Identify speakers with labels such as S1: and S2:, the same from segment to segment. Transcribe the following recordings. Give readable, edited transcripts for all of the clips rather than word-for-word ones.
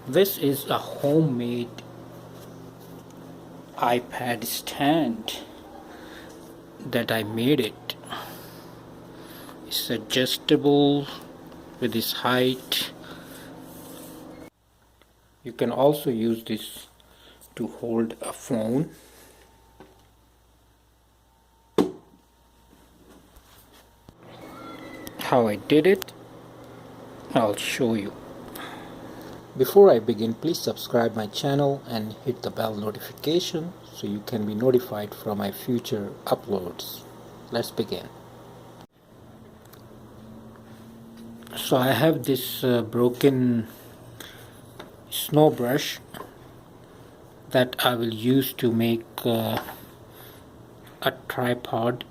S1: This is a homemade iPad stand that I made it. It's adjustable with its height. You can also use this to hold a phone. How I did it, I'll show you. Before I begin, please subscribe my channel and hit the bell notification so you can be notified from my future uploads. Let's begin. So I have this broken snow brush that I will use to make a tripod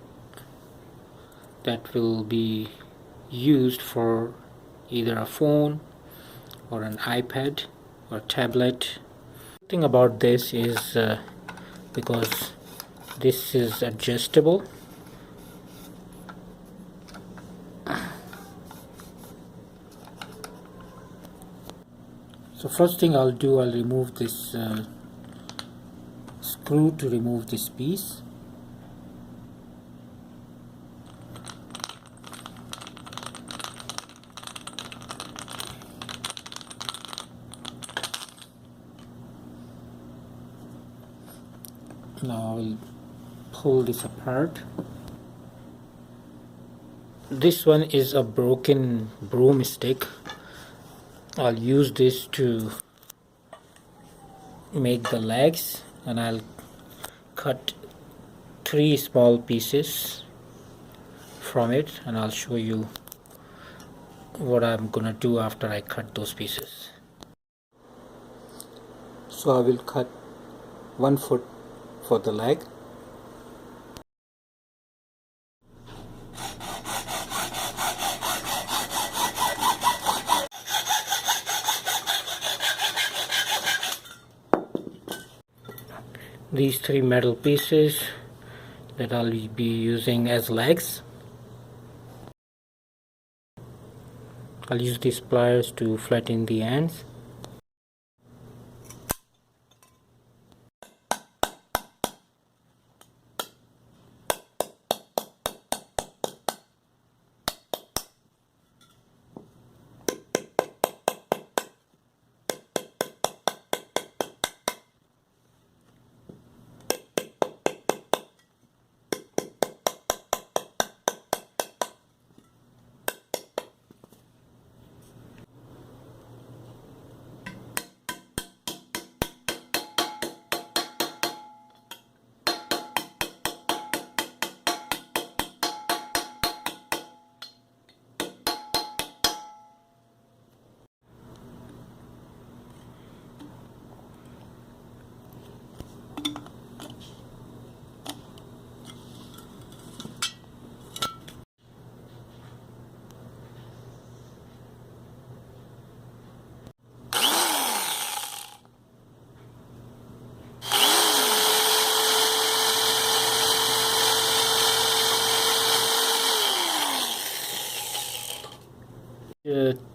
S1: that will be used for either a phone or an iPad or tablet. The thing about this is because this is adjustable, so first thing I'll do, I'll remove this screw to remove this piece. Now I'll pull this apart. This one is a broken broomstick. I'll use this to make the legs, and I'll cut 3 small pieces from it, and I'll show you what I'm gonna do after I cut those pieces. So I will cut 1 foot for the leg. These 3 metal pieces that I'll be using as legs. I'll use these pliers to flatten the ends.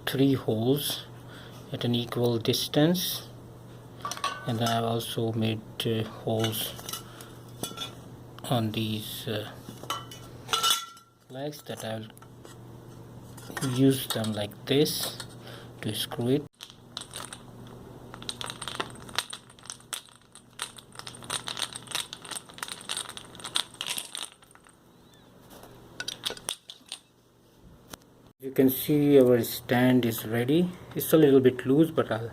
S1: Three holes at an equal distance, and I have also made holes on these legs that I'll use them like this to screw it. You can see our stand is ready. It's a little bit loose, but I'll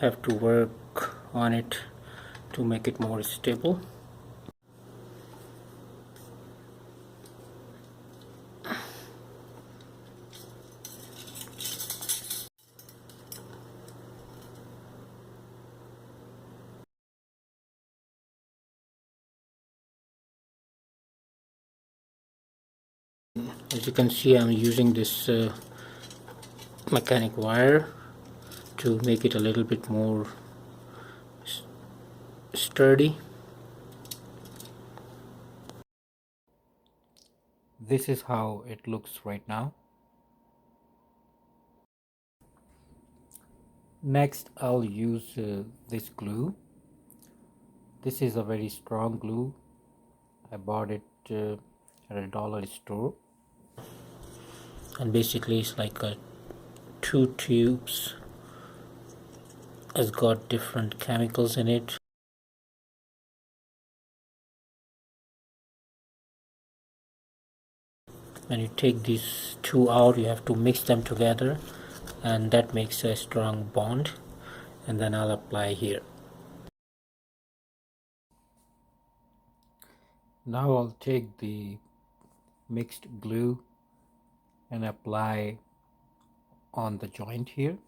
S1: have to work on it to make it more stable. As you can see, I'm using this mechanic wire to make it a little bit more sturdy. This is how it looks right now. Next I'll use this glue. This is a very strong glue. I bought it at a dollar store, and basically it's like a two tubes. It's got different chemicals in it. When you take these two out, you have to mix them together, and that makes a strong bond. And then I'll apply here. Now I'll take the mixed glue and apply on the joint here.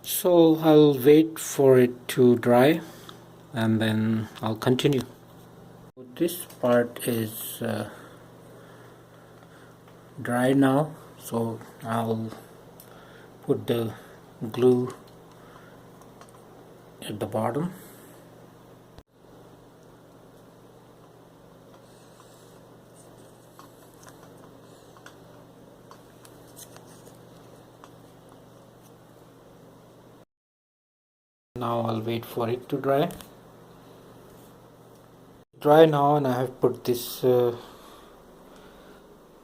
S1: So I'll wait for it to dry and then I'll continue. This part is dry now, so I'll put the glue at the bottom. Now I'll wait for it to dry. Dry now, and I have put this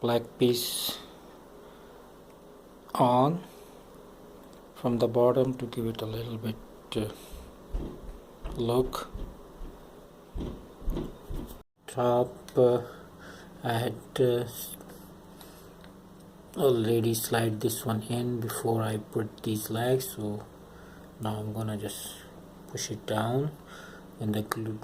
S1: black piece on from the bottom to give it a little bit look. Top I had already slide this one in before I put these legs, so now I'm gonna just push it down and the glue.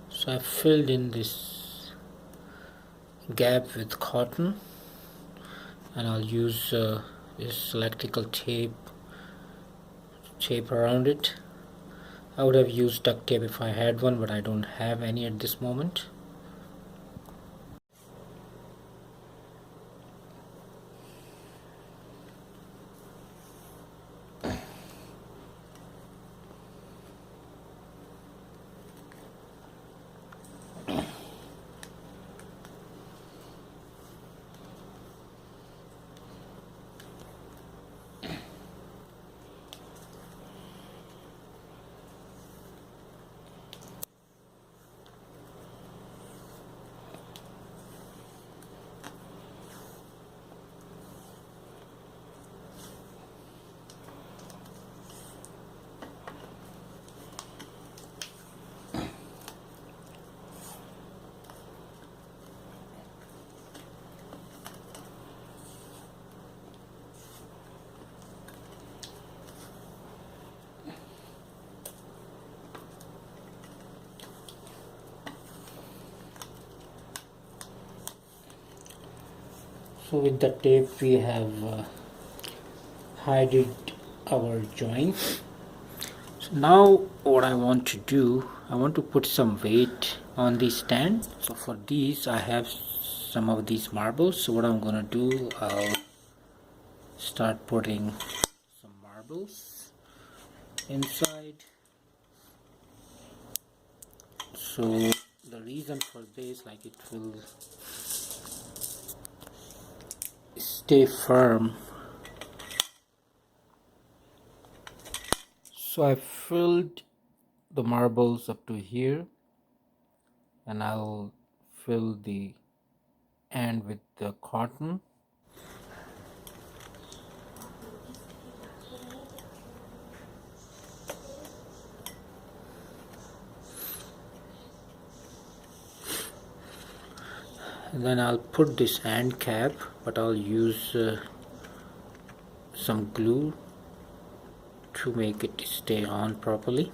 S1: So I filled in this gap with cotton, and I'll use this electrical tape around it. I would have used duct tape if I had one, but I don't have any at this moment. So with the tape we have hided our joints. So now what I want to do, I want to put some weight on the stand. So for these I have some of these marbles. So what I'm gonna do, I'll start putting some marbles inside. So the reason for this, like, it will stay firm. So I filled the marbles up to here, and I'll fill the end with the cotton. And then I'll put this hand cap, but I'll use some glue to make it stay on properly.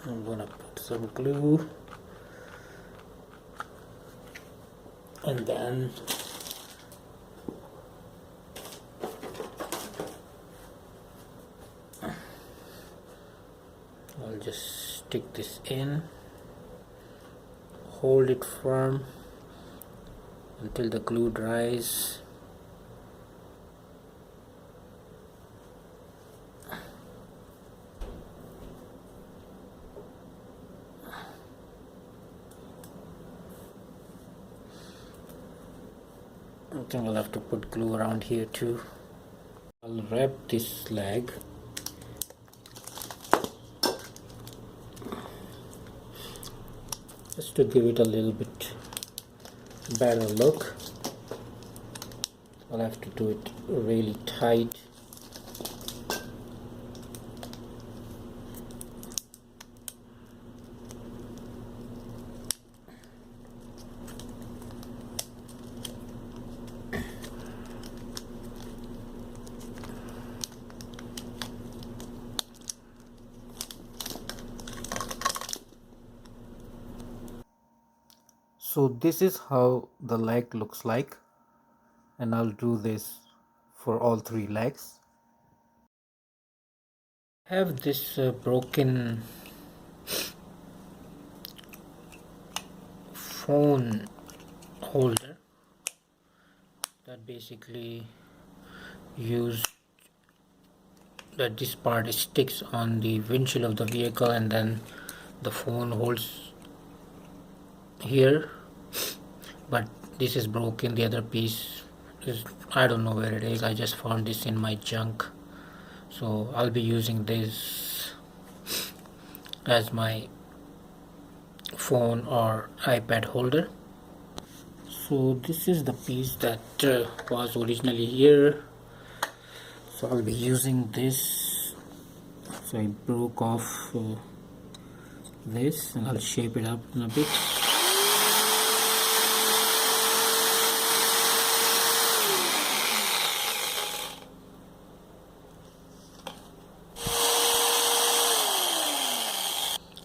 S1: I'm gonna put some glue, and then I'll just stick this in, hold it firm until the glue dries. I think I'll have to put glue around here too. I'll wrap this leg just to give it a little bit better look. I'll have to do it really tight. So this is how the leg looks like, and I'll do this for all three legs. I have this broken phone holder that basically used that this part sticks on the windshield of the vehicle, and then the phone holds here, but this is broken. The other piece is, I don't know where it is. I just found this in my junk, so I'll be using this as my phone or iPad holder. So this is the piece that was originally here, so I'll be using this. So I broke off this, and I'll shape it up in a bit.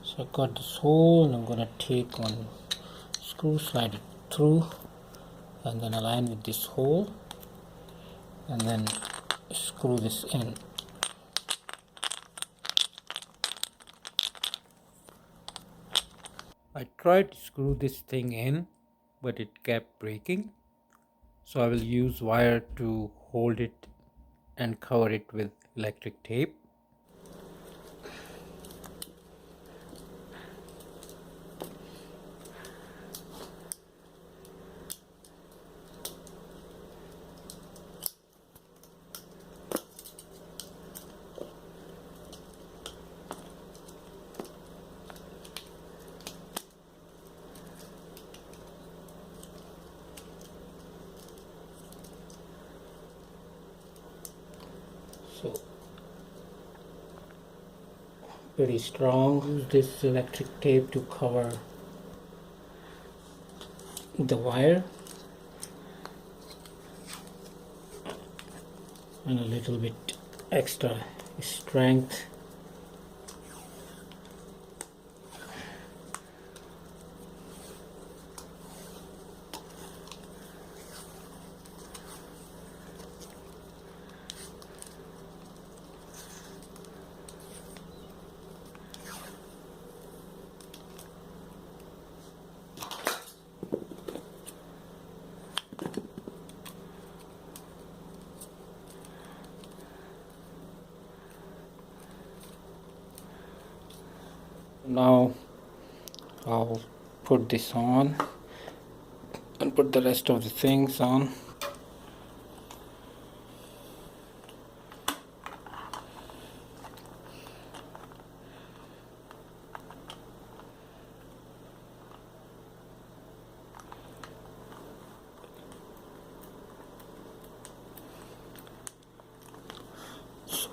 S1: So I got this hole, and I'm gonna take one screw, slide it through, and then align with this hole, and then screw this in. I tried to screw this thing in, but it kept breaking, so I will use wire to hold it and cover it with electric tape. So pretty strong. Use this electric tape to cover the wire, and a little bit extra strength. Now I'll put this on and put the rest of the things on.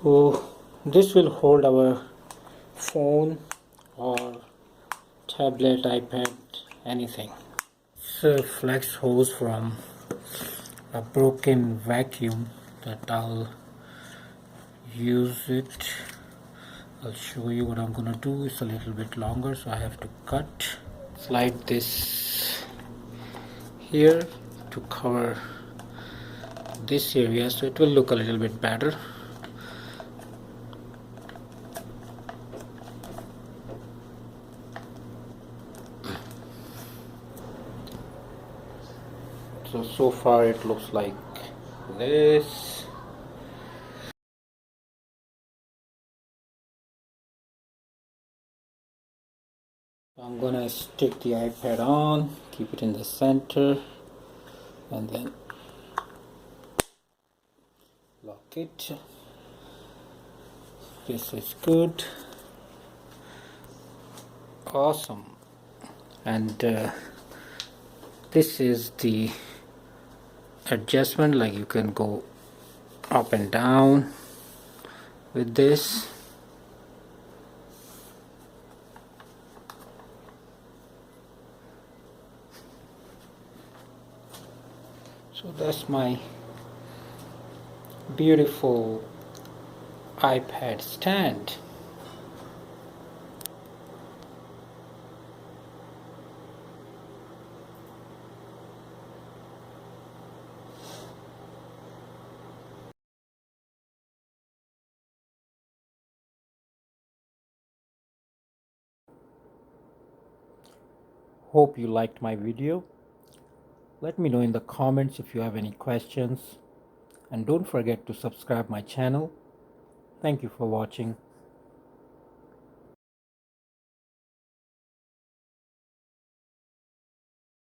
S1: So this will hold our phone or tablet, iPad, anything. It's a flex hose from a broken vacuum that I'll use it. I'll show you what I'm gonna do. It's a little bit longer, so I have to cut. Slide this here to cover this area so it will look a little bit better. So far it looks like this. I'm gonna stick the iPad on, keep it in the center, and then lock it. This is good. Awesome. And this is the adjustment, like you can go up and down with this. So that's my beautiful iPad stand. Hope you liked my video. Let me know in the comments if you have any questions, and don't forget to subscribe my channel. Thank you for watching.